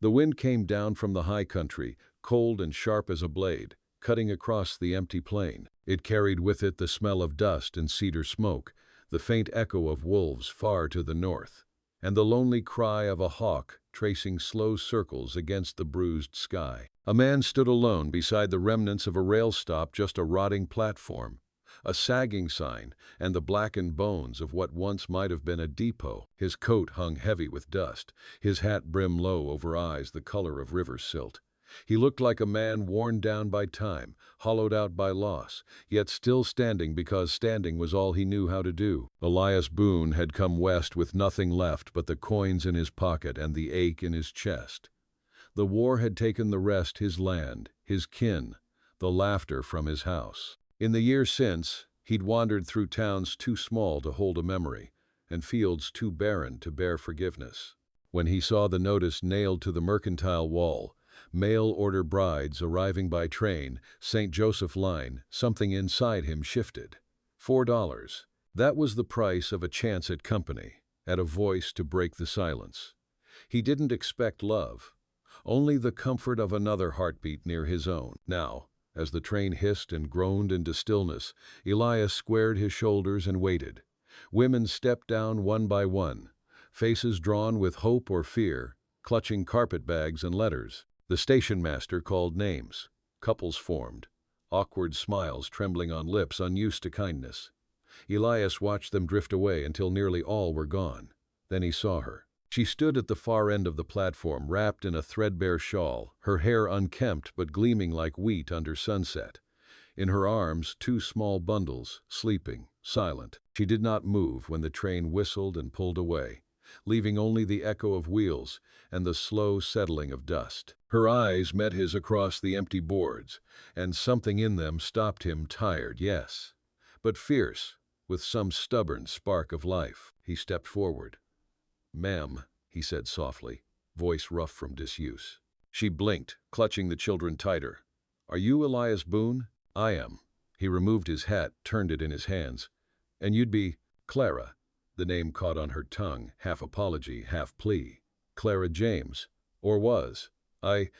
The wind came down from the high country, cold and sharp as a blade, cutting across the empty plain. It carried with it the smell of dust and cedar smoke, the faint echo of wolves far to the north, and the lonely cry of a hawk tracing slow circles against the bruised sky. A man stood alone beside the remnants of a rail stop, just a rotting platform, a sagging sign, and the blackened bones of what once might have been a depot. His coat hung heavy with dust, his hat brim low over eyes the color of river silt. He looked like a man worn down by time, hollowed out by loss, yet still standing because standing was all he knew how to do. Elias Boone had come west with nothing left but the coins in his pocket and the ache in his chest. The war had taken the rest, his land, his kin, the laughter from his house. In the year since, he'd wandered through towns too small to hold a memory, and fields too barren to bear forgiveness. When he saw the notice nailed to the mercantile wall, mail-order brides arriving by train, St. Joseph Line, something inside him shifted. $4. That was the price of a chance at company, at a voice to break the silence. He didn't expect love, only the comfort of another heartbeat near his own. Now, as the train hissed and groaned into stillness, Elias squared his shoulders and waited. Women stepped down one by one, faces drawn with hope or fear, clutching carpet bags and letters. The station master called names. Couples formed, awkward smiles trembling on lips unused to kindness. Elias watched them drift away until nearly all were gone. Then he saw her. She stood at the far end of the platform, wrapped in a threadbare shawl, her hair unkempt but gleaming like wheat under sunset. In her arms, 2 small bundles, sleeping, silent. She did not move when the train whistled and pulled away, leaving only the echo of wheels and the slow settling of dust. Her eyes met his across the empty boards, and something in them stopped him, tired, yes, but fierce, with some stubborn spark of life. He stepped forward. "Ma'am," he said softly, voice rough from disuse. She blinked, clutching the children tighter. "Are you Elias Boone?" "I am." He removed his hat, turned it in his hands. "And you'd be Clara." The name caught on her tongue, half apology, half plea. "Clara James. Or was. I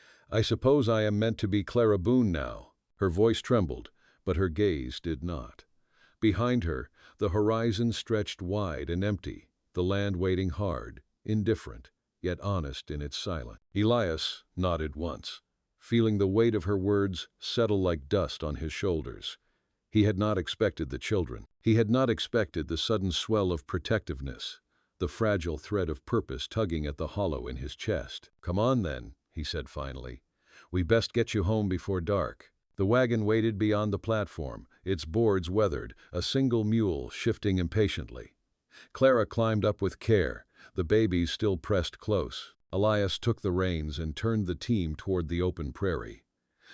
suppose I am meant to be Clara Boone now." Her voice trembled, but her gaze did not. Behind her, the horizon stretched wide and empty, the land waiting hard, indifferent, yet honest in its silence. Elias nodded once, feeling the weight of her words settle like dust on his shoulders. He had not expected the children. He had not expected the sudden swell of protectiveness, the fragile thread of purpose tugging at the hollow in his chest. "Come on then," he said finally. "We best get you home before dark." The wagon waited beyond the platform, its boards weathered, a single mule shifting impatiently. Clara climbed up with care, the babies still pressed close. Elias took the reins and turned the team toward the open prairie.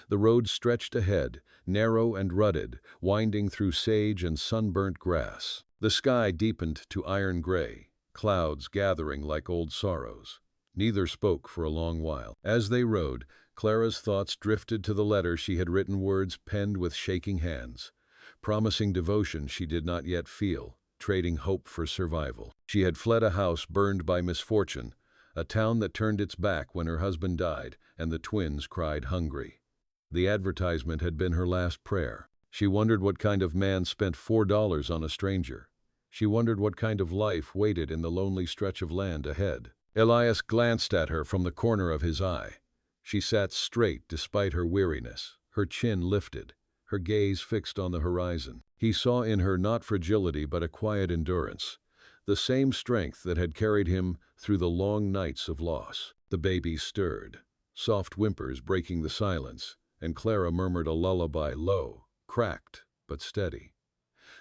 The road stretched ahead, narrow and rutted, winding through sage and sunburnt grass. The sky deepened to iron gray, clouds gathering like old sorrows. Neither spoke for a long while. As they rode, Clara's thoughts drifted to the letter she had written, words penned with shaking hands, promising devotion she did not yet feel, trading hope for survival. She had fled a house burned by misfortune, a town that turned its back when her husband died, and the twins cried hungry. The advertisement had been her last prayer. She wondered what kind of man spent $4 on a stranger. She wondered what kind of life waited in the lonely stretch of land ahead. Elias glanced at her from the corner of his eye. She sat straight despite her weariness, her chin lifted, her gaze fixed on the horizon. He saw in her not fragility but a quiet endurance, the same strength that had carried him through the long nights of loss. The baby stirred, soft whimpers breaking the silence, and Clara murmured a lullaby, low, cracked, but steady.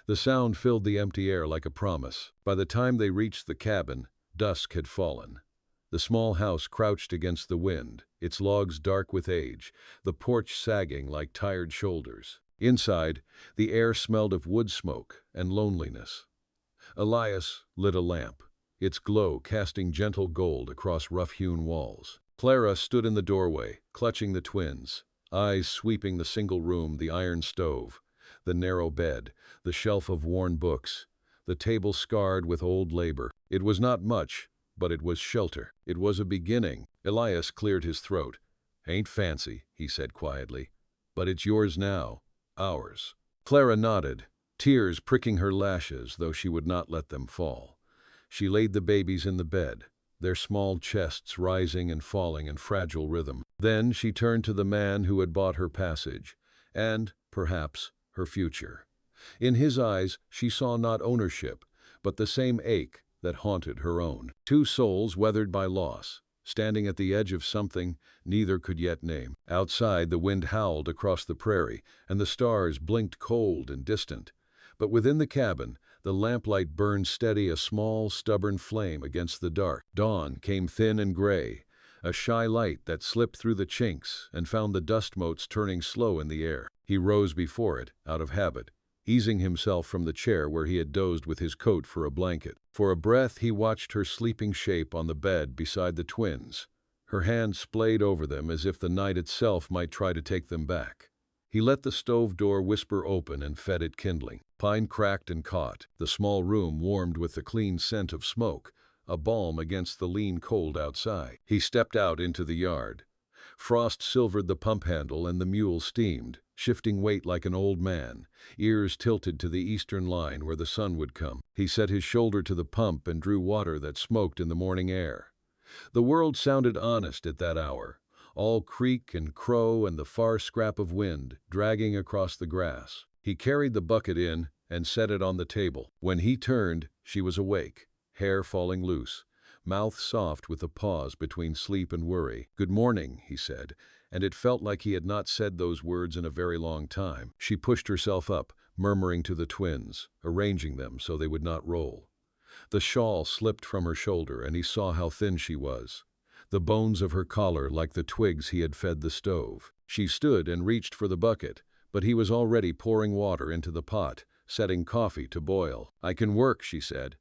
The sound filled the empty air like a promise. By the time they reached the cabin, dusk had fallen. The small house crouched against the wind, its logs dark with age, the porch sagging like tired shoulders. Inside, the air smelled of wood smoke and loneliness. Elias lit a lamp, its glow casting gentle gold across rough-hewn walls. Clara stood in the doorway, clutching the twins, eyes sweeping the single room, the iron stove, the narrow bed, the shelf of worn books, the table scarred with old labor. It was not much, but it was shelter. It was a beginning. Elias cleared his throat. "Ain't fancy," he said quietly. "But it's yours now. Ours." Clara nodded, tears pricking her lashes, though she would not let them fall. She laid the babies in the bed, their small chests rising and falling in fragile rhythm. Then she turned to the man who had bought her passage, and, perhaps, her future. In his eyes she saw not ownership, but the same ache that haunted her own. Two souls weathered by loss, standing at the edge of something neither could yet name. Outside, the wind howled across the prairie, and the stars blinked cold and distant. But within the cabin, the lamplight burned steady, a small, stubborn flame against the dark. Dawn came thin and gray, a shy light that slipped through the chinks and found the dust motes turning slow in the air. He rose before it, out of habit, easing himself from the chair where he had dozed with his coat for a blanket. For a breath he watched her sleeping shape on the bed beside the twins, her hand splayed over them as if the night itself might try to take them back. He let the stove door whisper open and fed it kindling. Pine cracked and caught. The small room warmed with the clean scent of smoke, a balm against the lean cold outside. He stepped out into the yard. Frost silvered the pump handle and the mule steamed, shifting weight like an old man, ears tilted to the eastern line where the sun would come. He set his shoulder to the pump and drew water that smoked in the morning air. The world sounded honest at that hour, all creek and crow and the far scrap of wind dragging across the grass. He carried the bucket in and set it on the table. When he turned, she was awake, hair falling loose, mouth soft with a pause between sleep and worry. "Good morning," he said, and it felt like he had not said those words in a very long time. She pushed herself up, murmuring to the twins, arranging them so they would not roll. The shawl slipped from her shoulder, and he saw how thin she was, the bones of her collar like the twigs he had fed the stove. She stood and reached for the bucket, but he was already pouring water into the pot, setting coffee to boil. "I can work," she said.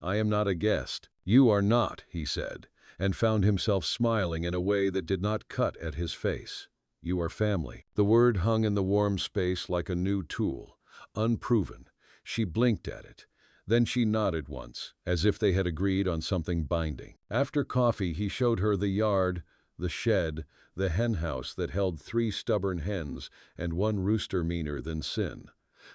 "I am not a guest." "You are not," he said, and found himself smiling in a way that did not cut at his face. "You are family." The word hung in the warm space like a new tool, unproven. She blinked at it. Then she nodded once, as if they had agreed on something binding. After coffee, he showed her the yard, the shed, the hen house that held 3 stubborn hens and 1 rooster meaner than sin.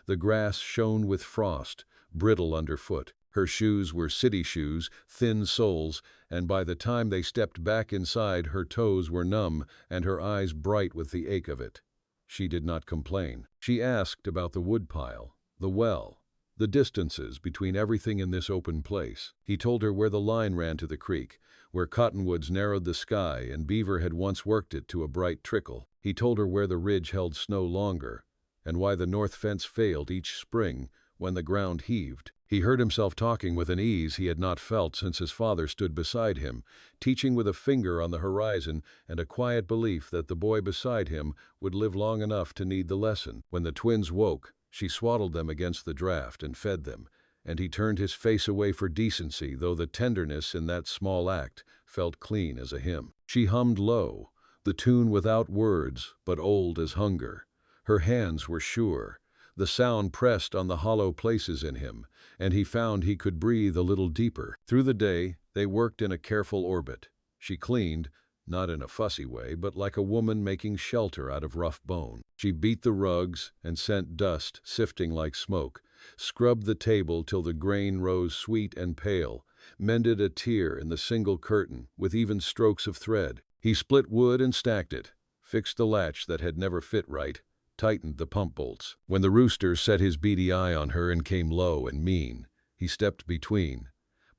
The grass shone with frost, brittle underfoot. Her shoes were city shoes, thin soles, and by the time they stepped back inside, her toes were numb and her eyes bright with the ache of it. She did not complain. She asked about the woodpile, the well, the distances between everything in this open place. He told her where the line ran to the creek, where cottonwoods narrowed the sky and beaver had once worked it to a bright trickle. He told her where the ridge held snow longer, and why the north fence failed each spring when the ground heaved. He heard himself talking with an ease he had not felt since his father stood beside him, teaching with a finger on the horizon and a quiet belief that the boy beside him would live long enough to need the lesson. When the twins woke, she swaddled them against the draft and fed them, and he turned his face away for decency, though the tenderness in that small act felt clean as a hymn. She hummed low, the tune without words, but old as hunger. Her hands were sure. The sound pressed on the hollow places in him, and he found he could breathe a little deeper. Through the day, they worked in a careful orbit. She cleaned, not in a fussy way, but like a woman making shelter out of rough bone. She beat the rugs and sent dust sifting like smoke, scrubbed the table till the grain rose sweet and pale, mended a tear in the single curtain with even strokes of thread. He split wood and stacked it, fixed the latch that had never fit right, tightened the pump bolts. When the rooster set his beady eye on her and came low and mean, he stepped between,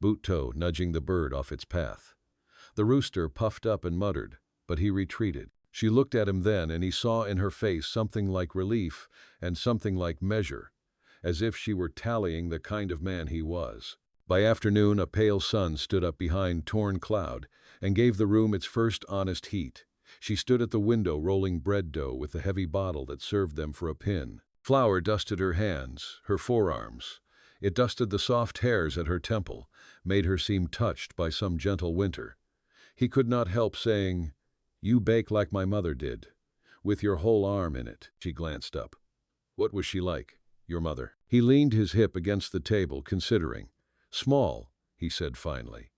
boot toe nudging the bird off its path. The rooster puffed up and muttered, but he retreated. She looked at him then, and he saw in her face something like relief and something like measure, as if she were tallying the kind of man he was. By afternoon, a pale sun stood up behind torn cloud and gave the room its first honest heat. She stood at the window rolling bread dough with the heavy bottle that served them for a pin. Flour dusted her hands, her forearms. It dusted the soft hairs at her temple, made her seem touched by some gentle winter. He could not help saying, "You bake like my mother did, with your whole arm in it." She glanced up. "What was she like, your mother?" He leaned his hip against the table, considering. "Small," he said finally.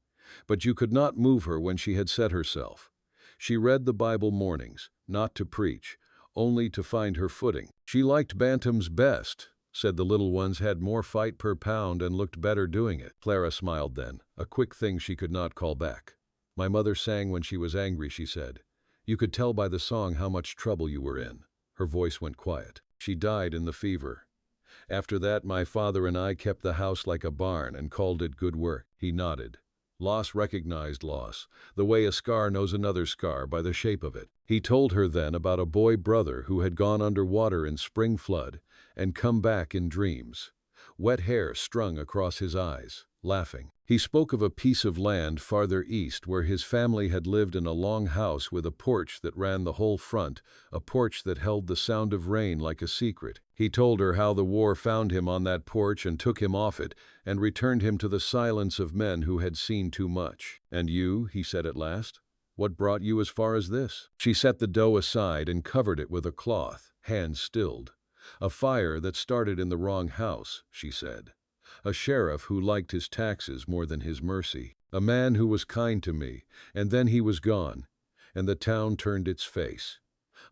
"But you could not move her when she had set herself. She read the Bible mornings, not to preach, only to find her footing. She liked bantams best, said the little ones had more fight per pound and looked better doing it. Clara smiled then, a quick thing she could not call back. My mother sang when she was angry, she said. You could tell by the song how much trouble you were in. Her voice went quiet. She died in the fever. After that, my father and I kept the house like a barn and called it good work. He nodded. Loss recognized loss, the way a scar knows another scar by the shape of it. He told her then about a boy brother who had gone under water in spring flood and come back in dreams. Wet hair strung across his eyes, laughing. He spoke of a piece of land farther east where his family had lived in a long house with a porch that ran the whole front, a porch that held the sound of rain like a secret. He told her how the war found him on that porch and took him off it and returned him to the silence of men who had seen too much. And you, he said at last, what brought you as far as this? She set the dough aside and covered it with a cloth, hands stilled. A fire that started in the wrong house, she said. A sheriff who liked his taxes more than his mercy. A man who was kind to me, and then he was gone, and the town turned its face.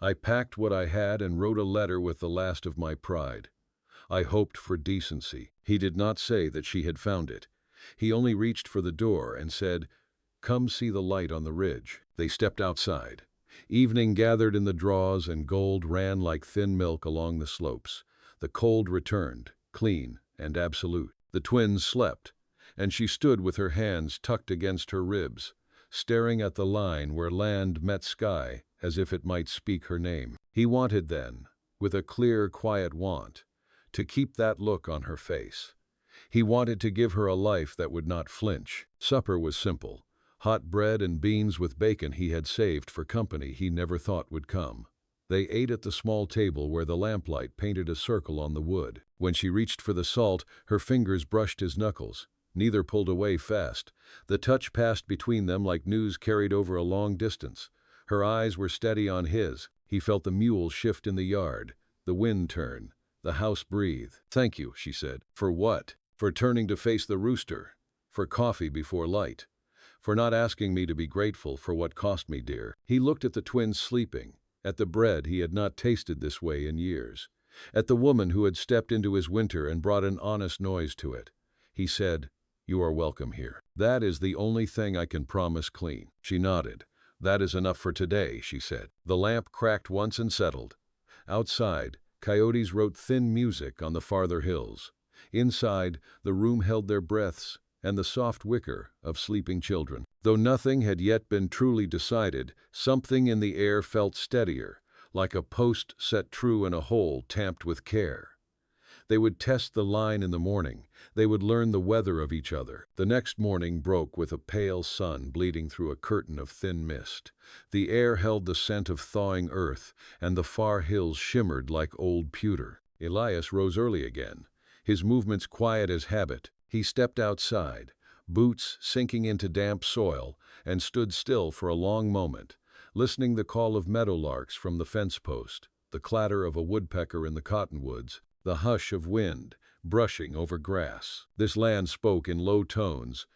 I packed what I had and wrote a letter with the last of my pride. I hoped for decency. He did not say that she had found it. He only reached for the door and said, Come see the light on the ridge. They stepped outside. Evening gathered in the draws and gold ran like thin milk along the slopes. The cold returned, clean and absolute. The twins slept, and she stood with her hands tucked against her ribs, staring at the line where land met sky as if it might speak her name. He wanted then, with a clear, quiet want, to keep that look on her face. He wanted to give her a life that would not flinch. Supper was simple. Hot bread and beans with bacon he had saved for company he never thought would come. They ate at the small table where the lamplight painted a circle on the wood. When she reached for the salt, her fingers brushed his knuckles. Neither pulled away fast. The touch passed between them like news carried over a long distance. Her eyes were steady on his. He felt the mule shift in the yard, the wind turn, the house breathe. Thank you, she said. For what? For turning to face the rooster. For coffee before light. For not asking me to be grateful for what cost me dear. He looked at the twins sleeping, at the bread he had not tasted this way in years, at the woman who had stepped into his winter and brought an honest noise to it. He said, You are welcome here. That is the only thing I can promise clean. She nodded. That is enough for today, she said. The lamp cracked once and settled. Outside, coyotes wrote thin music on the farther hills. Inside, the room held their breaths and the soft wicker of sleeping children. Though nothing had yet been truly decided, something in the air felt steadier, like a post set true in a hole tamped with care. They would test the line in the morning. They would learn the weather of each other. The next morning broke with a pale sun bleeding through a curtain of thin mist. The air held the scent of thawing earth, and the far hills shimmered like old pewter. Elias rose early again, his movements quiet as habit. He stepped outside, boots sinking into damp soil, and stood still for a long moment, listening the call of meadowlarks from the fence post, the clatter of a woodpecker in the cottonwoods, the hush of wind brushing over grass. This land spoke in low tones,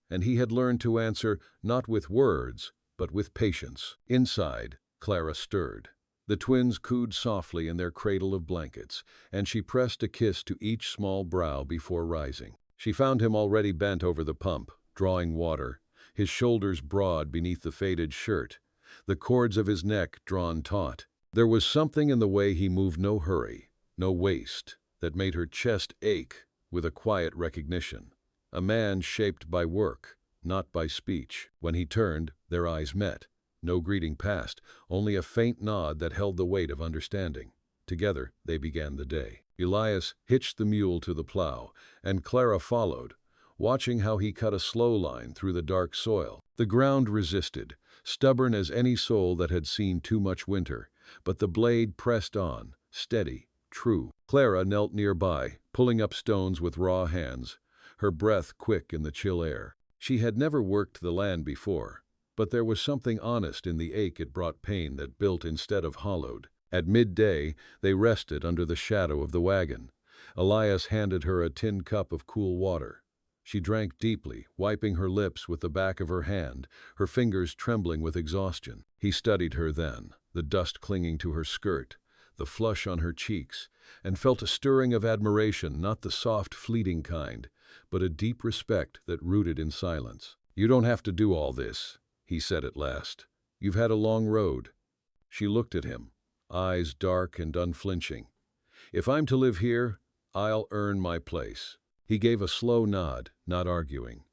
and he had learned to answer not with words, but with patience. Inside, Clara stirred. The twins cooed softly in their cradle of blankets, and she pressed a kiss to each small brow before rising. She found him already bent over the pump, drawing water, his shoulders broad beneath the faded shirt, the cords of his neck drawn taut. There was something in the way he moved, no hurry, no waste, that made her chest ache with a quiet recognition. A man shaped by work, not by speech. When he turned, their eyes met. No greeting passed, only a faint nod that held the weight of understanding. Together, they began the day. Elias hitched the mule to the plow, and Clara followed, watching how he cut a slow line through the dark soil. The ground resisted, stubborn as any soul that had seen too much winter, but the blade pressed on, steady, true. Clara knelt nearby, pulling up stones with raw hands, her breath quick in the chill air. She had never worked the land before, but there was something honest in the ache it brought, pain that built instead of hollowed. At midday, they rested under the shadow of the wagon. Elias handed her a tin cup of cool water. She drank deeply, wiping her lips with the back of her hand, her fingers trembling with exhaustion. He studied her then, the dust clinging to her skirt, the flush on her cheeks, and felt a stirring of admiration, not the soft, fleeting kind, but a deep respect that rooted in silence. "You don't have to do all this," he said at last. "You've had a long road." She looked at him, eyes dark and unflinching. "If I'm to live here, I'll earn my place." He gave a slow nod, not arguing.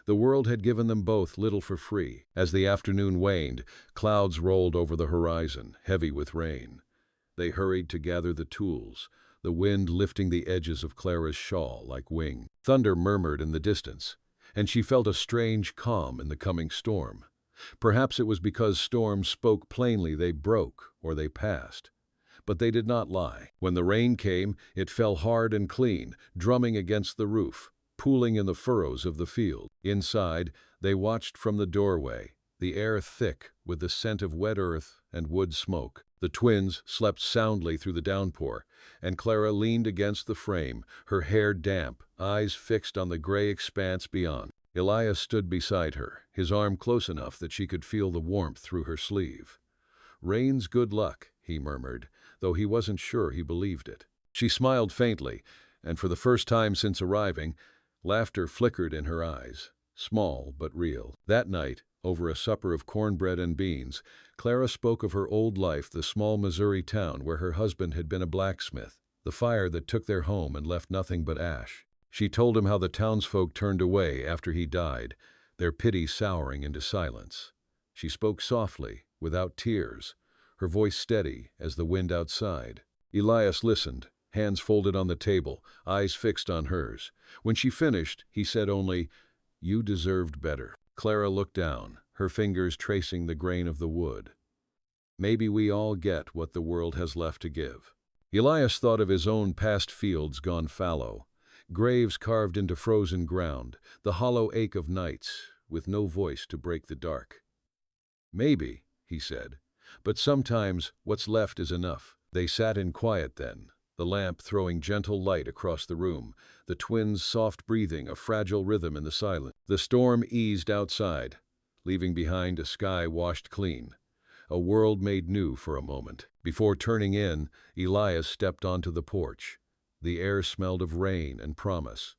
The world had given them both little for free. As the afternoon waned, clouds rolled over the horizon, heavy with rain. They hurried to gather the tools, the wind lifting the edges of Clara's shawl like wing. Thunder murmured in the distance, and she felt a strange calm in the coming storm. Perhaps it was because storms spoke plainly they broke or they passed. But they did not lie. When the rain came, it fell hard and clean, drumming against the roof, pooling in the furrows of the field. Inside, they watched from the doorway, the air thick with the scent of wet earth and wood smoke. The twins slept soundly through the downpour, and Clara leaned against the frame, her hair damp, eyes fixed on the gray expanse beyond. Elias stood beside her, his arm close enough that she could feel the warmth through her sleeve. "Rain's good luck," he murmured, though he wasn't sure he believed it. She smiled faintly, and for the first time since arriving, laughter flickered in her eyes, small but real. That night, over a supper of cornbread and beans, Clara spoke of her old life, the small Missouri town where her husband had been a blacksmith, the fire that took their home and left nothing but ash. She told him how the townsfolk turned away after he died, their pity souring into silence. She spoke softly, without tears, her voice steady as the wind outside. Elias listened, hands folded on the table, eyes fixed on hers. When she finished, he said only, "You deserved better." Clara looked down, her fingers tracing the grain of the wood. "Maybe we all get what the world has left to give." Elias thought of his own past fields gone fallow, graves carved into frozen ground, the hollow ache of nights, with no voice to break the dark. "Maybe," he said, "but sometimes what's left is enough." They sat in quiet then, the lamp throwing gentle light across the room, the twins' soft breathing a fragile rhythm in the silence. The storm eased outside, leaving behind a sky washed clean, a world made new for a moment. Before turning in, Elias stepped onto the porch. The air smelled of rain and promise.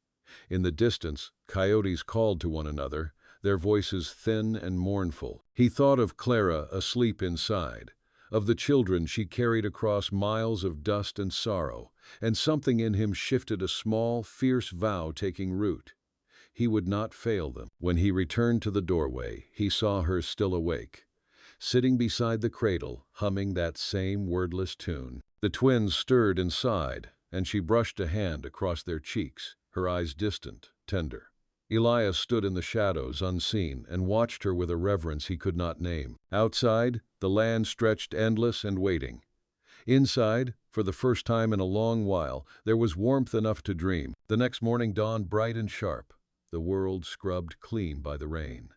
In the distance, coyotes called to one another, their voices thin and mournful. He thought of Clara asleep inside, of the children she carried across miles of dust and sorrow, and something in him shifted, a small, fierce vow taking root. He would not fail them. When he returned to the doorway, he saw her still awake, sitting beside the cradle, humming that same wordless tune. The twins stirred inside, and she brushed a hand across their cheeks, her eyes distant, tender. Elias stood in the shadows, unseen, and watched her with a reverence he could not name. Outside, the land stretched endless and waiting. Inside, for the first time in a long while, there was warmth enough to dream. The next morning dawned bright and sharp, the world scrubbed clean by the rain.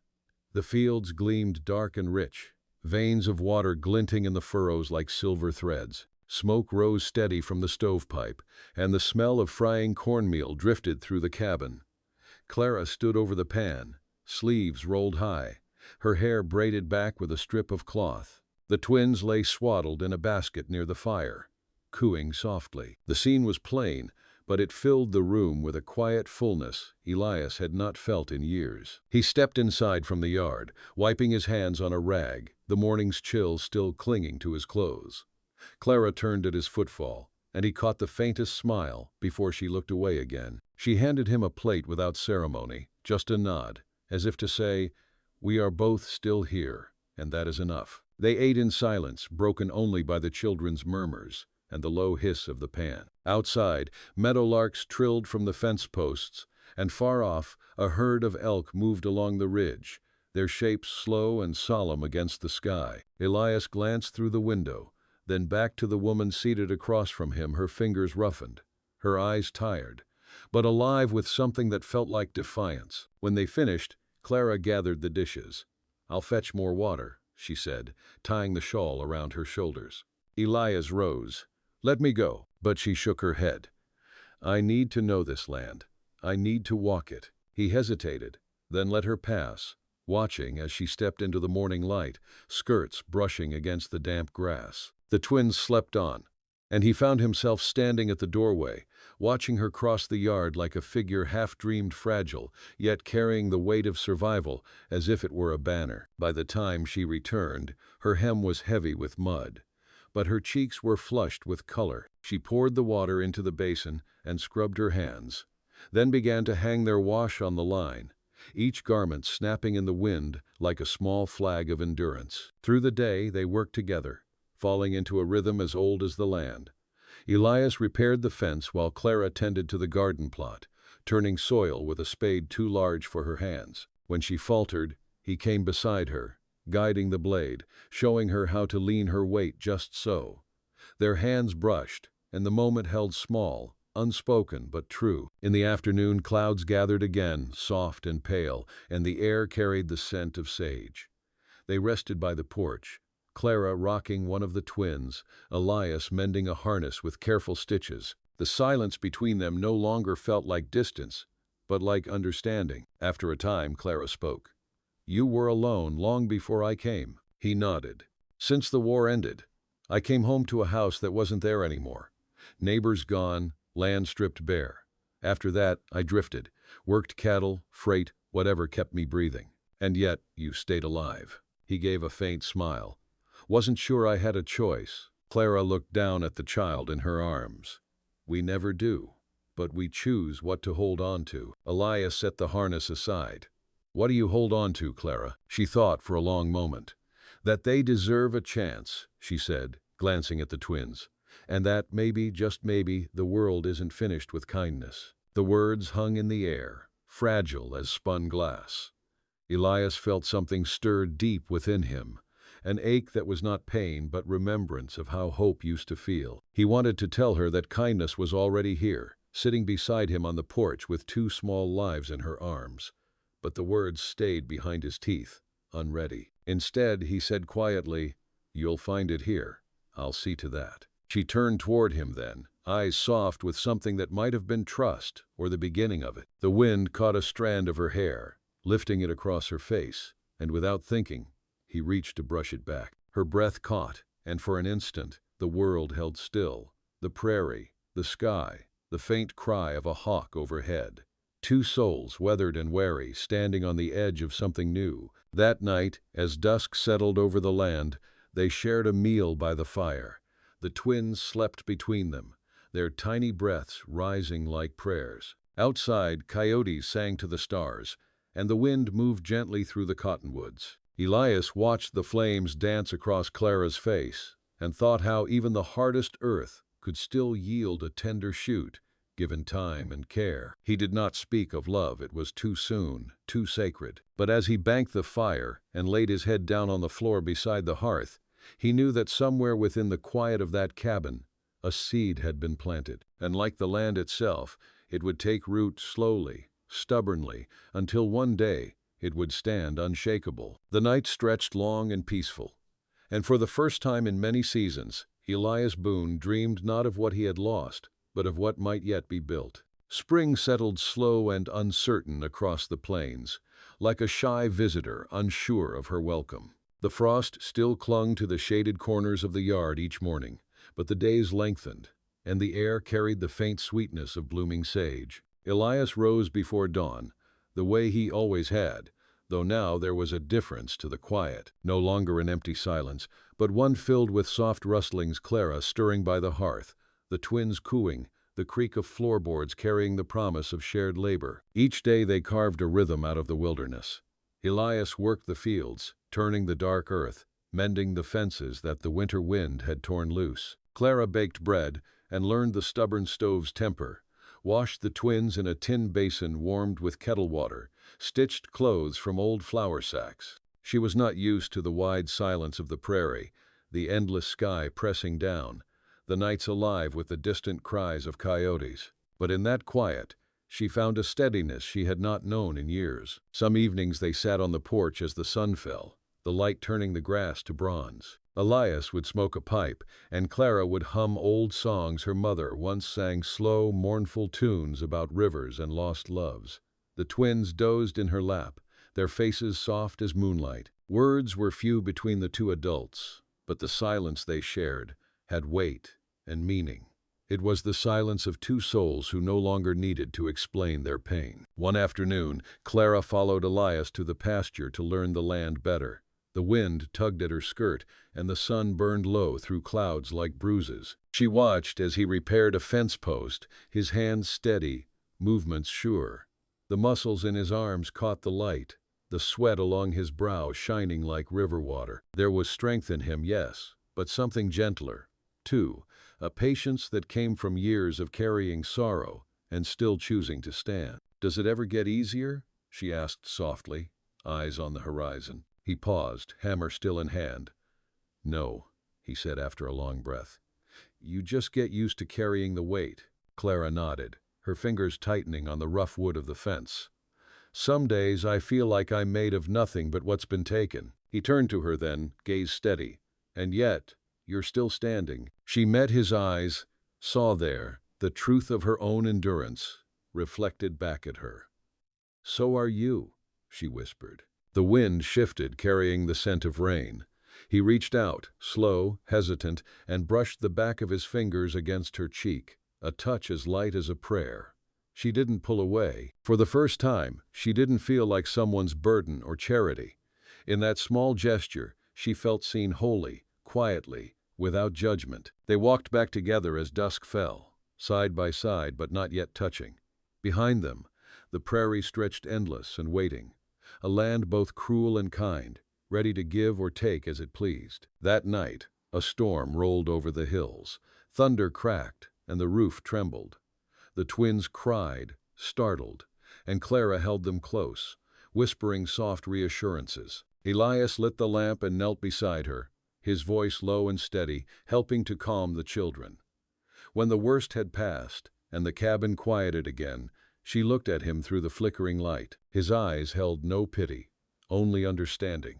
The fields gleamed dark and rich, veins of water glinting in the furrows like silver threads. Smoke rose steady from the stovepipe, and the smell of frying cornmeal drifted through the cabin. Clara stood over the pan, sleeves rolled high, her hair braided back with a strip of cloth. The twins lay swaddled in a basket near the fire, cooing softly. The scene was plain, but it filled the room with a quiet fullness Elias had not felt in years. He stepped inside from the yard, wiping his hands on a rag, the morning's chill still clinging to his clothes. Clara turned at his footfall, and he caught the faintest smile before she looked away again. She handed him a plate without ceremony, just a nod, as if to say, "We are both still here, and that is enough." They ate in silence, broken only by the children's murmurs and the low hiss of the pan. Outside, meadowlarks trilled from the fence posts, and far off, a herd of elk moved along the ridge, their shapes slow and solemn against the sky. Elias glanced through the window, then back to the woman seated across from him, her fingers roughened, her eyes tired, but alive with something that felt like defiance. When they finished, Clara gathered the dishes. "I'll fetch more water," she said, tying the shawl around her shoulders. Elias rose. "Let me go." But she shook her head. "I need to know this land. I need to walk it." He hesitated, then let her pass, watching as she stepped into the morning light, skirts brushing against the damp grass. The twins slept on, and he found himself standing at the doorway, watching her cross the yard like a figure half-dreamed fragile, yet carrying the weight of survival as if it were a banner. By the time she returned, her hem was heavy with mud, but her cheeks were flushed with color. She poured the water into the basin and scrubbed her hands, then began to hang their wash on the line, each garment snapping in the wind like a small flag of endurance. Through the day they worked together, falling into a rhythm as old as the land. Elias repaired the fence while Clara tended to the garden plot, turning soil with a spade too large for her hands. When she faltered, he came beside her, guiding the blade, showing her how to lean her weight just so. Their hands brushed, and the moment held small, unspoken but true. In the afternoon, clouds gathered again, soft and pale, and the air carried the scent of sage. They rested by the porch, Clara rocking one of the twins, Elias mending a harness with careful stitches. The silence between them no longer felt like distance, but like understanding. After a time, Clara spoke. "You were alone long before I came." He nodded. "Since the war ended, I came home to a house that wasn't there anymore. Neighbors gone, land stripped bare. After that, I drifted, worked cattle, freight, whatever kept me breathing. And yet, you stayed alive." He gave a faint smile. "Wasn't sure I had a choice." Clara looked down at the child in her arms. "We never do, but we choose what to hold on to." Elias set the harness aside. "What do you hold on to, Clara?" She thought for a long moment. "That they deserve a chance," she said, glancing at the twins. "And that maybe, just maybe, the world isn't finished with kindness." The words hung in the air, fragile as spun glass. Elias felt something stir deep within him, an ache that was not pain but remembrance of how hope used to feel. He wanted to tell her that kindness was already here, sitting beside him on the porch with two small lives in her arms. But the words stayed behind his teeth, unready. Instead, he said quietly, "You'll find it here. I'll see to that." She turned toward him then, eyes soft with something that might have been trust or the beginning of it. The wind caught a strand of her hair, lifting it across her face, and without thinking, he reached to brush it back. Her breath caught, and for an instant, the world held still. The prairie, the sky, the faint cry of a hawk overhead. Two souls, weathered and wary, standing on the edge of something new. That night, as dusk settled over the land, they shared a meal by the fire. The twins slept between them, their tiny breaths rising like prayers. Outside, coyotes sang to the stars, and the wind moved gently through the cottonwoods. Elias watched the flames dance across Clara's face, and thought how even the hardest earth could still yield a tender shoot, given time and care. He did not speak of love, it was too soon, too sacred. But as he banked the fire and laid his head down on the floor beside the hearth, he knew that somewhere within the quiet of that cabin, a seed had been planted, and like the land itself, it would take root slowly, stubbornly, until one day it would stand unshakable. The night stretched long and peaceful, and for the first time in many seasons, Elias Boone dreamed not of what he had lost, but of what might yet be built. Spring settled slow and uncertain across the plains, like a shy visitor unsure of her welcome. The frost still clung to the shaded corners of the yard each morning, but the days lengthened, and the air carried the faint sweetness of blooming sage. Elias rose before dawn, the way he always had, though now there was a difference to the quiet, no longer an empty silence, but one filled with soft rustlings. Clara stirring by the hearth, the twins cooing, the creak of floorboards carrying the promise of shared labor. Each day they carved a rhythm out of the wilderness. Elias worked the fields, turning the dark earth, mending the fences that the winter wind had torn loose. Clara baked bread and learned the stubborn stove's temper, washed the twins in a tin basin warmed with kettle water, stitched clothes from old flour sacks. She was not used to the wide silence of the prairie, the endless sky pressing down, the nights alive with the distant cries of coyotes. But in that quiet, she found a steadiness she had not known in years. Some evenings they sat on the porch as the sun fell, the light turning the grass to bronze. Elias would smoke a pipe, and Clara would hum old songs her mother once sang, slow, mournful tunes about rivers and lost loves. The twins dozed in her lap, their faces soft as moonlight. Words were few between the two adults, but the silence they shared had weight and meaning. It was the silence of two souls who no longer needed to explain their pain. One afternoon, Clara followed Elias to the pasture to learn the land better. The wind tugged at her skirt, and the sun burned low through clouds like bruises. She watched as he repaired a fence post, his hands steady, movements sure. The muscles in his arms caught the light, the sweat along his brow shining like river water. There was strength in him, yes, but something gentler, too, a patience that came from years of carrying sorrow and still choosing to stand. "Does it ever get easier?" she asked softly, eyes on the horizon. He paused, hammer still in hand. "No," he said after a long breath. "You just get used to carrying the weight." Clara nodded, her fingers tightening on the rough wood of the fence. "Some days I feel like I'm made of nothing but what's been taken." He turned to her then, gaze steady. "And yet, you're still standing." She met his eyes, saw there the truth of her own endurance, reflected back at her. "So are you," she whispered. The wind shifted, carrying the scent of rain. He reached out, slow, hesitant, and brushed the back of his fingers against her cheek, a touch as light as a prayer. She didn't pull away. For the first time, she didn't feel like someone's burden or charity. In that small gesture, she felt seen wholly, quietly, without judgment. They walked back together as dusk fell, side by side but not yet touching. Behind them, the prairie stretched endless and waiting, a land both cruel and kind, ready to give or take as it pleased. That night, a storm rolled over the hills. Thunder cracked, and the roof trembled. The twins cried, startled, and Clara held them close, whispering soft reassurances. Elias lit the lamp and knelt beside her, his voice low and steady, helping to calm the children. When the worst had passed, and the cabin quieted again, she looked at him through the flickering light. His eyes held no pity, only understanding.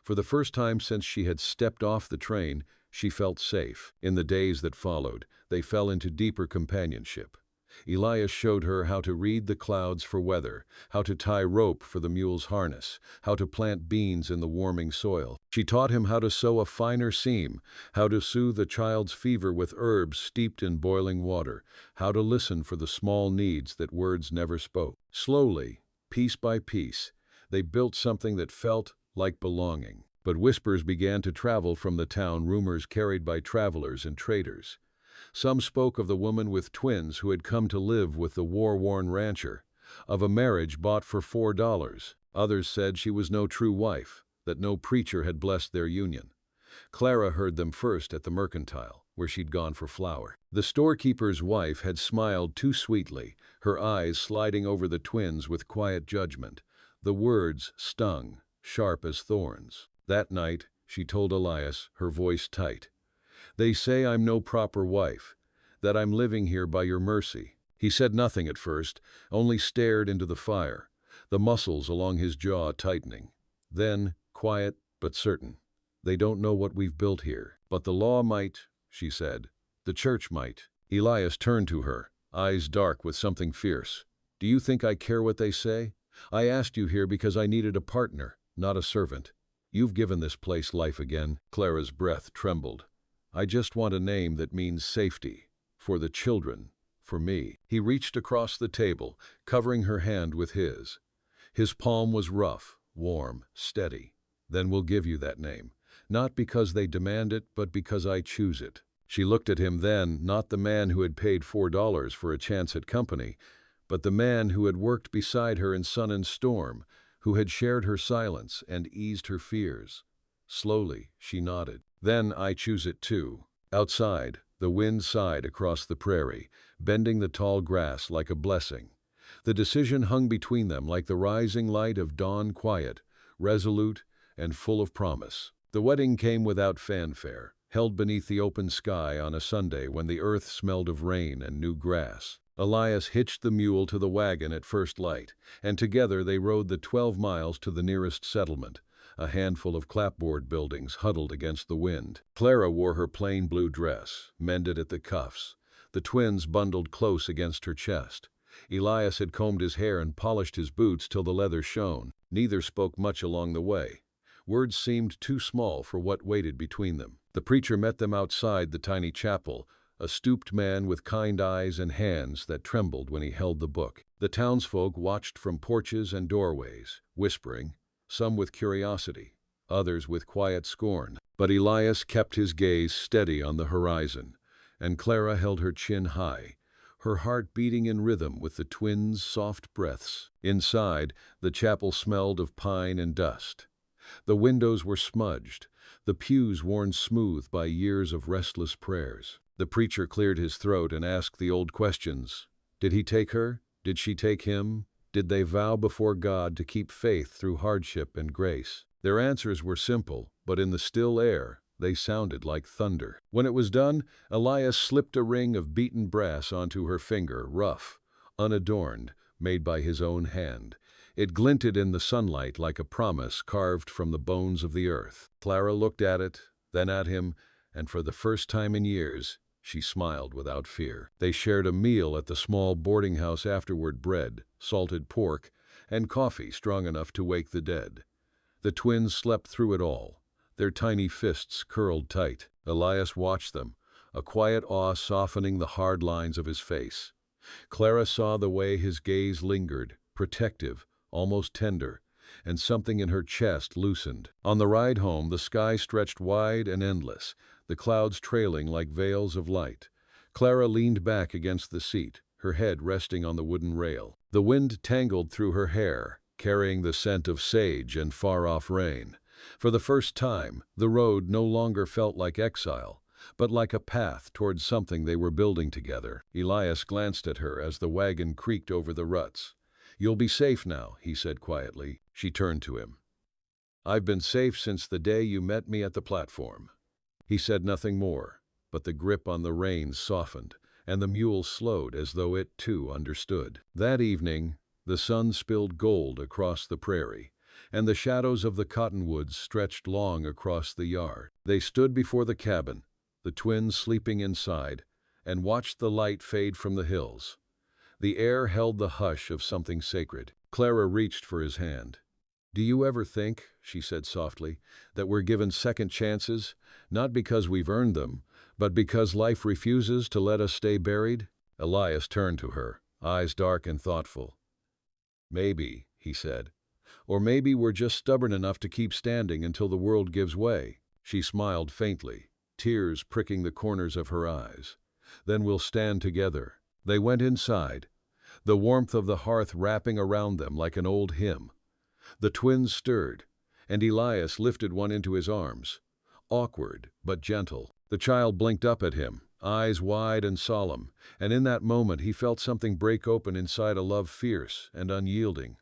For the first time since she had stepped off the train, she felt safe. In the days that followed, they fell into deeper companionship. Elias showed her how to read the clouds for weather, how to tie rope for the mule's harness, how to plant beans in the warming soil. She taught him how to sew a finer seam, how to soothe a child's fever with herbs steeped in boiling water, how to listen for the small needs that words never spoke. Slowly, piece by piece, they built something that felt like belonging. But whispers began to travel from the town, rumors carried by travelers and traders. Some spoke of the woman with twins who had come to live with the war-worn rancher, of a marriage bought for $4. Others said she was no true wife, that no preacher had blessed their union. Clara heard them first at the mercantile, where she'd gone for flour. The storekeeper's wife had smiled too sweetly, her eyes sliding over the twins with quiet judgment. The words stung, sharp as thorns. That night, she told Elias, her voice tight, "They say I'm no proper wife, that I'm living here by your mercy." He said nothing at first, only stared into the fire, the muscles along his jaw tightening. Then, quiet but certain, "They don't know what we've built here. But the law might," she said. "The church might." Elias turned to her, eyes dark with something fierce. "Do you think I care what they say? I asked you here because I needed a partner, not a servant. You've given this place life again." Clara's breath trembled. "I just want a name that means safety. For the children. For me." He reached across the table, covering her hand with his. His palm was rough, warm, steady. "Then we'll give you that name. Not because they demand it, but because I choose it." She looked at him then, not the man who had paid $4 for a chance at company, but the man who had worked beside her in sun and storm, who had shared her silence and eased her fears. Slowly, she nodded. "Then I choose it too." Outside, the wind sighed across the prairie, bending the tall grass like a blessing. The decision hung between them like the rising light of dawn, quiet, resolute, and full of promise. The wedding came without fanfare, held beneath the open sky on a Sunday when the earth smelled of rain and new grass. Elias hitched the mule to the wagon at first light, and together they rode the 12 miles to the nearest settlement, a handful of clapboard buildings huddled against the wind. Clara wore her plain blue dress, mended at the cuffs, the twins bundled close against her chest. Elias had combed his hair and polished his boots till the leather shone. Neither spoke much along the way. Words seemed too small for what waited between them. The preacher met them outside the tiny chapel, a stooped man with kind eyes and hands that trembled when he held the book. The townsfolk watched from porches and doorways, whispering, some with curiosity, others with quiet scorn. But Elias kept his gaze steady on the horizon, and Clara held her chin high, her heart beating in rhythm with the twins' soft breaths. Inside, the chapel smelled of pine and dust. The windows were smudged, the pews worn smooth by years of restless prayers. The preacher cleared his throat and asked the old questions. Did he take her? Did she take him? Did they vow before God to keep faith through hardship and grace? Their answers were simple, but in the still air, they sounded like thunder. When it was done, Elias slipped a ring of beaten brass onto her finger, rough, unadorned, made by his own hand. It glinted in the sunlight like a promise carved from the bones of the earth. Clara looked at it, then at him, and for the first time in years, she smiled without fear. They shared a meal at the small boarding house afterward, bread, salted pork, and coffee strong enough to wake the dead. The twins slept through it all, their tiny fists curled tight. Elias watched them, a quiet awe softening the hard lines of his face. Clara saw the way his gaze lingered, protective, almost tender, and something in her chest loosened. On the ride home, the sky stretched wide and endless, the clouds trailing like veils of light. Clara leaned back against the seat, her head resting on the wooden rail. The wind tangled through her hair, carrying the scent of sage and far-off rain. For the first time, the road no longer felt like exile, but like a path towards something they were building together. Elias glanced at her as the wagon creaked over the ruts. "You'll be safe now," he said quietly. She turned to him. "I've been safe since the day you met me at the platform." He said nothing more, but the grip on the reins softened, and the mule slowed as though it, too, understood. That evening, the sun spilled gold across the prairie, and the shadows of the cottonwoods stretched long across the yard. They stood before the cabin, the twins sleeping inside, and watched the light fade from the hills. The air held the hush of something sacred. Clara reached for his hand. "Do you ever think," she said softly, "that we're given second chances, not because we've earned them, but because life refuses to let us stay buried?" Elias turned to her, eyes dark and thoughtful. "Maybe," he said. "Or maybe we're just stubborn enough to keep standing until the world gives way." She smiled faintly, tears pricking the corners of her eyes. "Then we'll stand together." They went inside, the warmth of the hearth wrapping around them like an old hymn. The twins stirred, and Elias lifted one into his arms, awkward but gentle. The child blinked up at him, eyes wide and solemn, and in that moment he felt something break open inside, a love fierce and unyielding,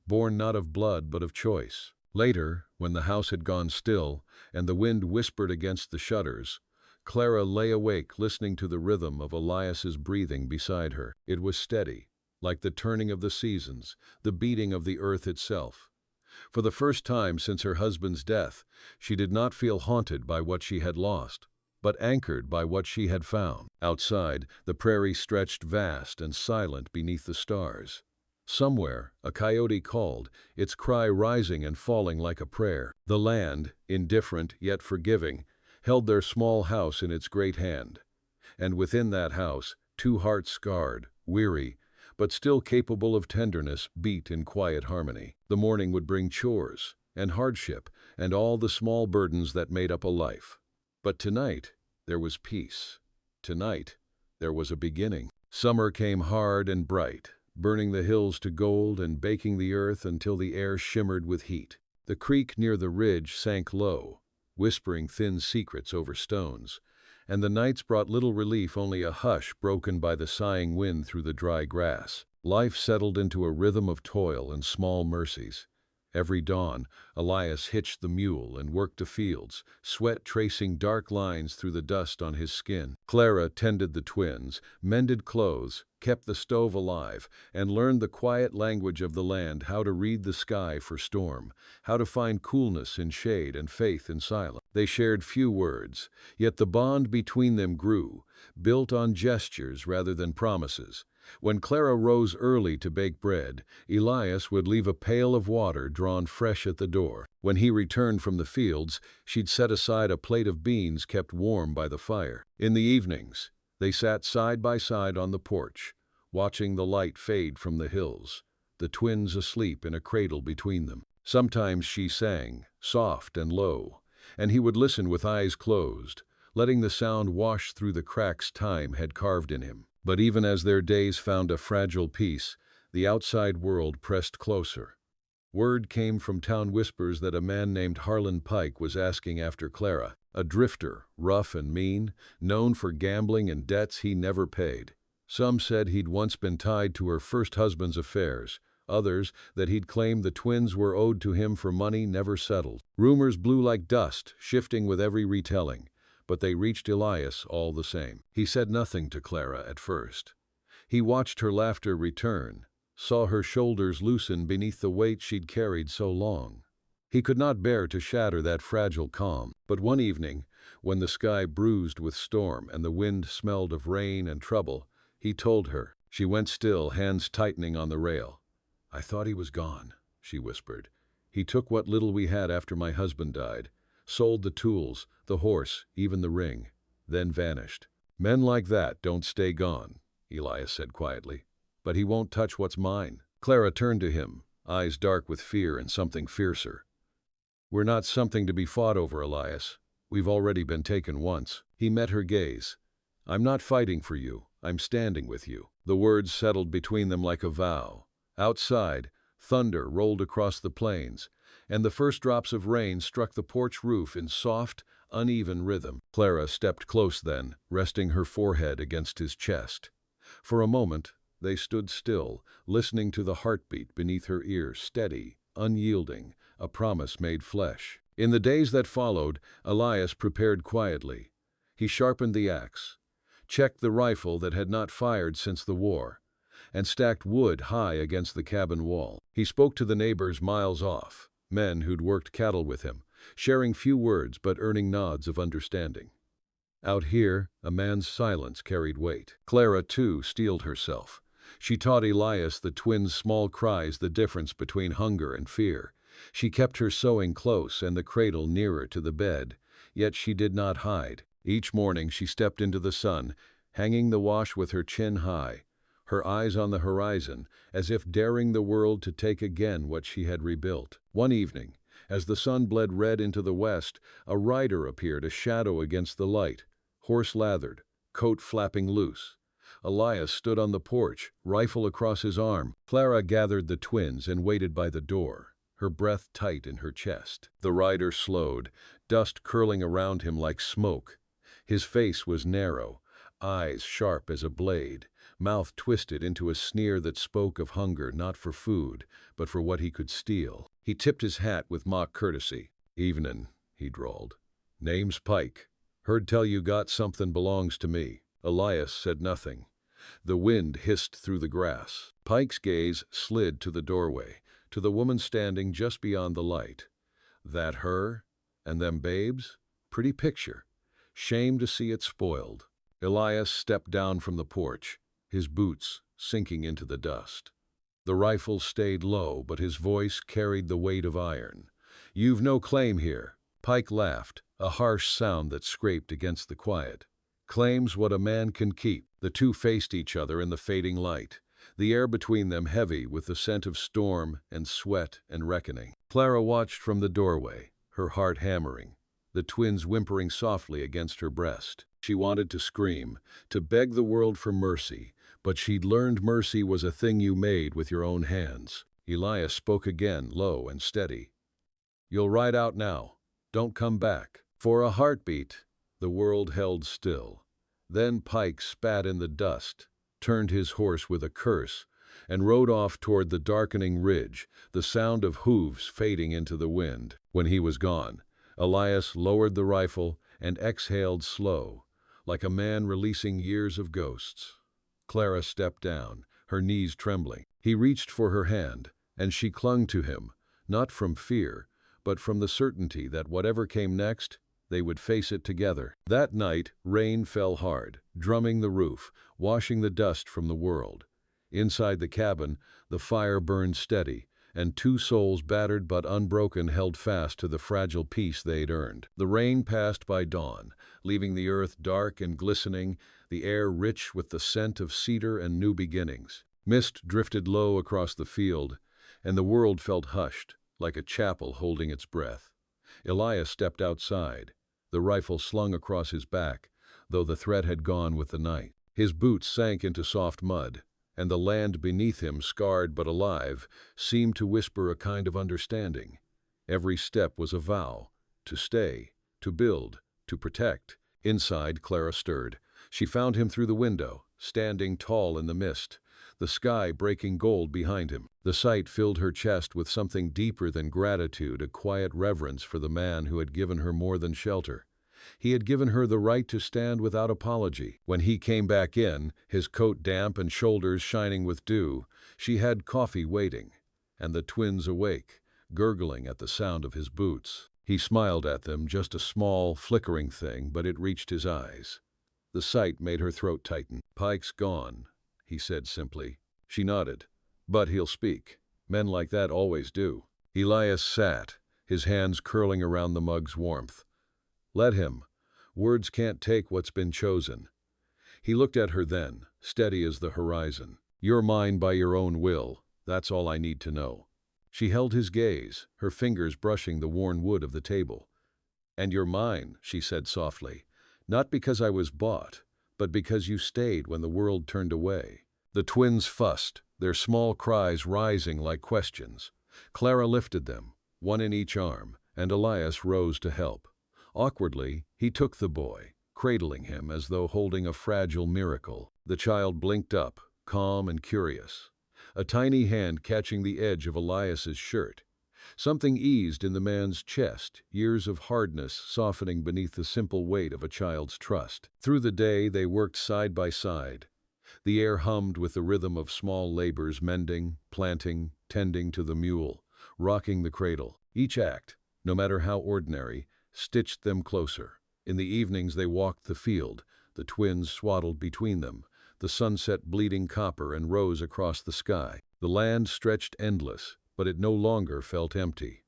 born not of blood but of choice. Later, when the house had gone still and the wind whispered against the shutters, Clara lay awake listening to the rhythm of Elias's breathing beside her. It was steady, like the turning of the seasons, the beating of the earth itself. For the first time since her husband's death, she did not feel haunted by what she had lost, but anchored by what she had found. Outside, the prairie stretched vast and silent beneath the stars. Somewhere, a coyote called, its cry rising and falling like a prayer. The land, indifferent yet forgiving, held their small house in its great hand. And within that house, two hearts scarred, weary, but still capable of tenderness, beat in quiet harmony. The morning would bring chores and hardship and all the small burdens that made up a life. But tonight, there was peace. Tonight, there was a beginning. Summer came hard and bright, burning the hills to gold and baking the earth until the air shimmered with heat. The creek near the ridge sank low, whispering thin secrets over stones, and the nights brought little relief, only a hush broken by the sighing wind through the dry grass. Life settled into a rhythm of toil and small mercies. Every dawn, Elias hitched the mule and worked the fields, sweat tracing dark lines through the dust on his skin. Clara tended the twins, mended clothes, kept the stove alive, and learned the quiet language of the land, how to read the sky for storm, how to find coolness in shade and faith in silence. They shared few words, yet the bond between them grew, built on gestures rather than promises. When Clara rose early to bake bread, Elias would leave a pail of water drawn fresh at the door. When he returned from the fields, she'd set aside a plate of beans kept warm by the fire. In the evenings, they sat side by side on the porch, watching the light fade from the hills, the twins asleep in a cradle between them. Sometimes she sang, soft and low, and he would listen with eyes closed, letting the sound wash through the cracks time had carved in him. But even as their days found a fragile peace, the outside world pressed closer. Word came from town whispers that a man named Harlan Pike was asking after Clara, a drifter, rough and mean, known for gambling and debts he never paid. Some said he'd once been tied to her first husband's affairs, others that he'd claimed the twins were owed to him for money never settled. Rumors blew like dust, shifting with every retelling, but they reached Elias all the same. He said nothing to Clara at first. He watched her laughter return, saw her shoulders loosen beneath the weight she'd carried so long. He could not bear to shatter that fragile calm, but one evening, when the sky bruised with storm and the wind smelled of rain and trouble, he told her. She went still, hands tightening on the rail. "I thought he was gone," she whispered. "He took what little we had after my husband died, sold the tools, the horse, even the ring, then vanished." "Men like that don't stay gone," Elias said quietly. "But he won't touch what's mine." Clara turned to him, eyes dark with fear and something fiercer. "We're not something to be fought over, Elias. We've already been taken once." He met her gaze. "I'm not fighting for you. I'm standing with you." The words settled between them like a vow. Outside, thunder rolled across the plains, and the first drops of rain struck the porch roof in soft, uneven rhythm. Clara stepped close then, resting her forehead against his chest. For a moment, they stood still, listening to the heartbeat beneath her ear, steady, unyielding, a promise made flesh. In the days that followed, Elias prepared quietly. He sharpened the axe, checked the rifle that had not fired since the war, and stacked wood high against the cabin wall. He spoke to the neighbors miles off, men who'd worked cattle with him, sharing few words but earning nods of understanding. Out here, a man's silence carried weight. Clara, too, steeled herself. She taught Elias the twins' small cries the difference between hunger and fear. She kept her sewing close and the cradle nearer to the bed, yet she did not hide. Each morning she stepped into the sun, hanging the wash with her chin high, her eyes on the horizon, as if daring the world to take again what she had rebuilt. One evening, as the sun bled red into the west, a rider appeared, a shadow against the light, horse lathered, coat flapping loose. Elias stood on the porch, rifle across his arm. Clara gathered the twins and waited by the door, her breath tight in her chest. The rider slowed, dust curling around him like smoke. His face was narrow, eyes sharp as a blade, mouth twisted into a sneer that spoke of hunger not for food, but for what he could steal. He tipped his hat with mock courtesy. "Evenin'," he drawled. "Name's Pike. Heard tell you got something belongs to me." Elias said nothing. The wind hissed through the grass. Pike's gaze slid to the doorway, to the woman standing just beyond the light. That her? And them babes? Pretty picture. Shame to see it spoiled. Elias stepped down from the porch, his boots sinking into the dust. The rifle stayed low, but his voice carried the weight of iron. "You've no claim here." Pike laughed, a harsh sound that scraped against the quiet. "Claim's what a man can keep." The two faced each other in the fading light, the air between them heavy with the scent of storm and sweat and reckoning. Clara watched from the doorway, her heart hammering, the twins whimpering softly against her breast. She wanted to scream, to beg the world for mercy, but she'd learned mercy was a thing you made with your own hands. Elias spoke again, low and steady. "You'll ride out now. Don't come back." For a heartbeat, the world held still. Then Pike spat in the dust, turned his horse with a curse, and rode off toward the darkening ridge, the sound of hooves fading into the wind. When he was gone, Elias lowered the rifle and exhaled slow, like a man releasing years of ghosts. Clara stepped down, her knees trembling. He reached for her hand, and she clung to him, not from fear, but from the certainty that whatever came next, They would face it together. That night, rain fell hard, drumming the roof, washing the dust from the world. Inside the cabin, the fire burned steady, and two souls battered but unbroken held fast to the fragile peace they'd earned. The rain passed by dawn, leaving the earth dark and glistening, the air rich with the scent of cedar and new beginnings. Mist drifted low across the field, and the world felt hushed, like a chapel holding its breath. Elias stepped outside, the rifle slung across his back, though the threat had gone with the night. His boots sank into soft mud, and the land beneath him, scarred but alive, seemed to whisper a kind of understanding. Every step was a vow, to stay, to build, to protect. Inside, Clara stirred. She found him through the window, standing tall in the mist, the sky breaking gold behind him. The sight filled her chest with something deeper than gratitude, a quiet reverence for the man who had given her more than shelter. He had given her the right to stand without apology. When he came back in, his coat damp and shoulders shining with dew, she had coffee waiting, and the twins awake, gurgling at the sound of his boots. He smiled at them, just a small, flickering thing, but it reached his eyes. The sight made her throat tighten. "Pike's gone," he said simply. She nodded. "But he'll speak. Men like that always do." Elias sat, his hands curling around the mug's warmth. "Let him. Words can't take what's been chosen." He looked at her then, steady as the horizon. "You're mine by your own will. That's all I need to know." She held his gaze, her fingers brushing the worn wood of the table. "And you're mine," she said softly. "Not because I was bought, but because you stayed when the world turned away." The twins fussed, their small cries rising like questions. Clara lifted them, one in each arm, and Elias rose to help. Awkwardly, he took the boy, cradling him as though holding a fragile miracle. The child blinked up, calm and curious, a tiny hand catching the edge of Elias's shirt. Something eased in the man's chest, years of hardness softening beneath the simple weight of a child's trust. Through the day they worked side by side. The air hummed with the rhythm of small labors, mending, planting, tending to the mule, rocking the cradle. Each act, no matter how ordinary, stitched them closer. In the evenings they walked the field, the twins swaddled between them, the sunset bleeding copper and rose across the sky. The land stretched endless, but it no longer felt empty.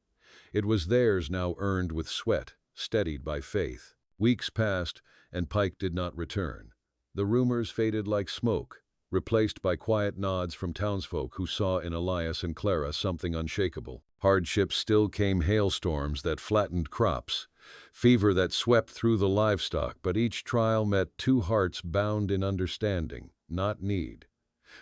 It was theirs now, earned with sweat, steadied by faith. Weeks passed, and Pike did not return. The rumors faded like smoke, replaced by quiet nods from townsfolk who saw in Elias and Clara something unshakable. Hardships still came, hailstorms that flattened crops, fever that swept through the livestock, but each trial met two hearts bound in understanding, not need.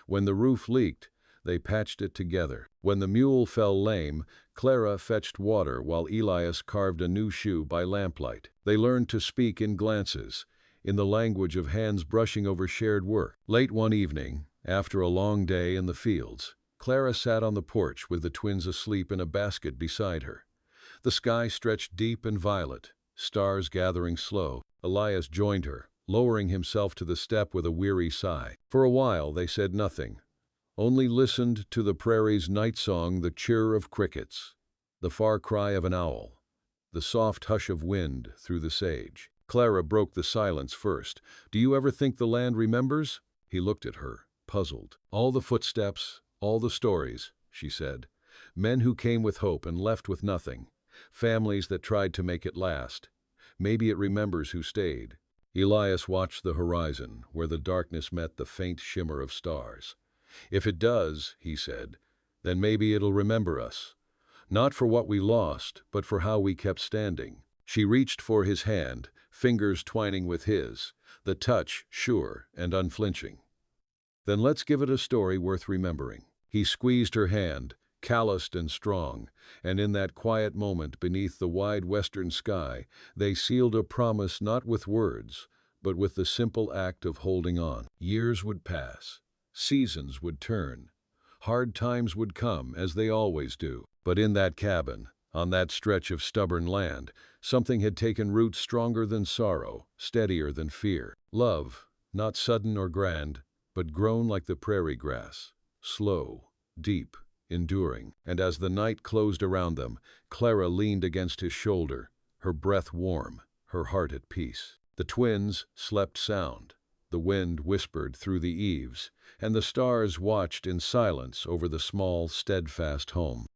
When the roof leaked, they patched it together. When the mule fell lame, Clara fetched water while Elias carved a new shoe by lamplight. They learned to speak in glances, in the language of hands brushing over shared work. Late one evening, after a long day in the fields, Clara sat on the porch with the twins asleep in a basket beside her. The sky stretched deep and violet, stars gathering slow. Elias joined her, lowering himself to the step with a weary sigh. For a while they said nothing, only listened to the prairie's night song, the chirr of crickets, the far cry of an owl, the soft hush of wind through the sage. Clara broke the silence first. "Do you ever think the land remembers?" He looked at her, puzzled. "All the footsteps, all the stories," she said. "Men who came with hope and left with nothing. Families that tried to make it last. Maybe it remembers who stayed." Elias watched the horizon, where the darkness met the faint shimmer of stars. "If it does," he said, "then maybe it'll remember us. Not for what we lost, but for how we kept standing." She reached for his hand, fingers twining with his, the touch sure and unflinching. "Then let's give it a story worth remembering." He squeezed her hand, calloused and strong, and in that quiet moment beneath the wide western sky, they sealed a promise not with words, but with the simple act of holding on. Years would pass. Seasons would turn. Hard times would come, as they always do. But in that cabin, on that stretch of stubborn land, something had taken root stronger than sorrow, steadier than fear. Love, not sudden or grand, but grown like the prairie grass, slow, deep, enduring. And as the night closed around them, Clara leaned against his shoulder, her breath warm, her heart at peace. The twins slept sound. The wind whispered through the eaves, and the stars watched in silence over the small, steadfast home.